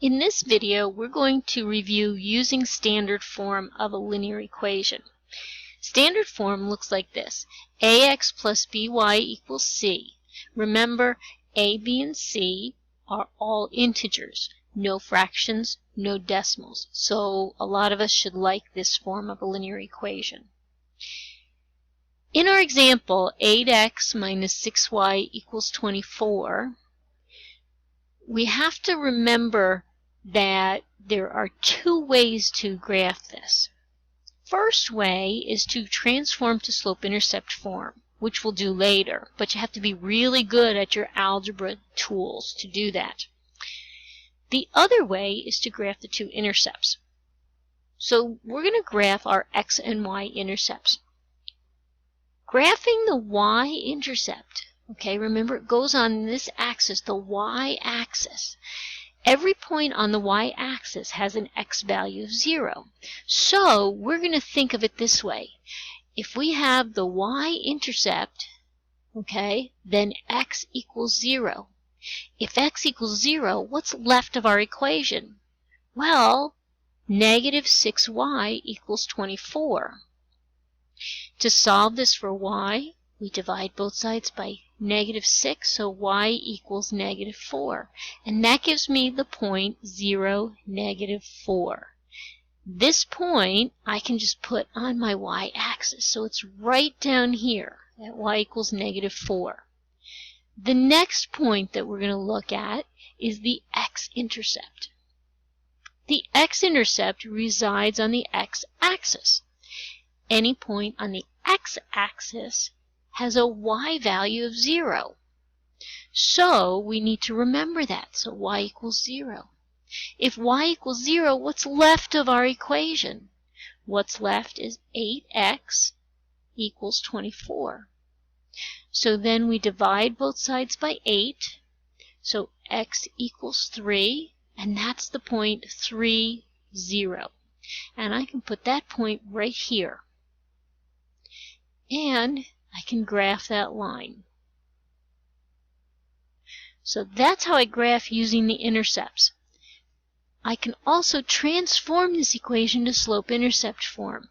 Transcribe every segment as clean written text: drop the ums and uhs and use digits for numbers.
In this video, we're going to review using standard form of a linear equation. Standard form looks like this. ax plus by equals c. Remember, a, b, and c are all integers. No fractions, no decimals. So a lot of us should like this form of a linear equation. In our example, 8x minus 6y equals 24, we have to remember that there are two ways to graph this. First way is to transform to slope-intercept form, which we'll do later, but you have to be really good at your algebra tools to do that. The other way is to graph the two intercepts. So we're going to graph our x and y intercepts. Graphing the y-intercept, okay, remember it goes on this axis, the y-axis. Every point on the y-axis has an x value of 0. So we're going to think of it this way. If we have the y-intercept, okay, then x equals 0. If x equals 0, what's left of our equation? Well, negative 6y equals 24. To solve this for y, we divide both sides by negative 6, so y equals negative 4. And that gives me the point 0, negative 4. This point I can just put on my y-axis, so it's right down here at y equals negative 4. The next point that we're going to look at is the x-intercept. The x-intercept resides on the x-axis. Any point on the x-axis has a y value of 0. So we need to remember that. So y equals 0. If y equals 0, what's left of our equation? What's left is 8x equals 24. So then we divide both sides by 8. So x equals 3, and that's the point 3, 0. And I can put that point right here. And I can graph that line. So that's how I graph using the intercepts. I can also transform this equation to slope-intercept form.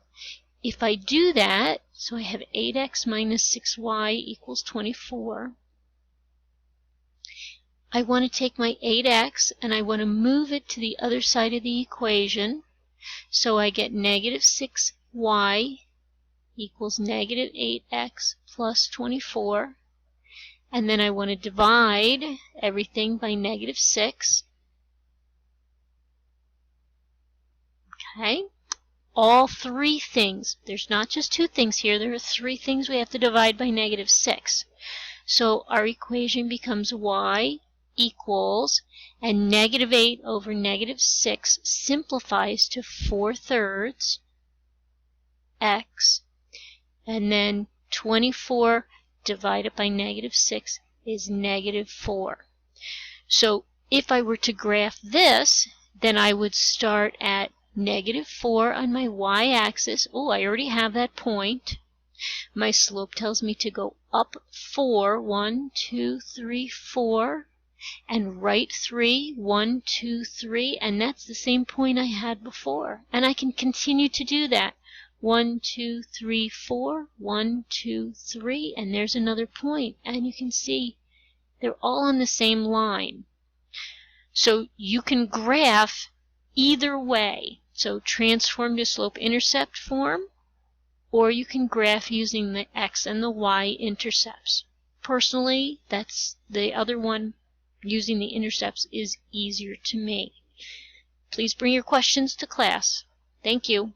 If I do that, so I have 8x minus 6y equals 24. I want to take my 8x and I want to move it to the other side of the equation. So I get negative 6y equals negative 8x plus 24. And then I want to divide everything by negative 6. Okay? All three things. There's not just two things here. There are three things we have to divide by negative 6. So our equation becomes y equals, and negative 8 over negative 6 simplifies to 4/3 x. And then 24 divided by negative 6 is negative 4. So if I were to graph this, then I would start at negative 4 on my y-axis. Oh, I already have that point. My slope tells me to go up 4, 1, 2, 3, 4, and right 3, 1, 2, 3, and that's the same point I had before. And I can continue to do that. 1, 2, 3, 4, 1, 2, 3, and there's another point. And you can see they're all on the same line. So you can graph either way. So transform to slope-intercept form, or you can graph using the x and the y intercepts. Personally, that's the other one, using the intercepts, is easier to me. Please bring your questions to class. Thank you.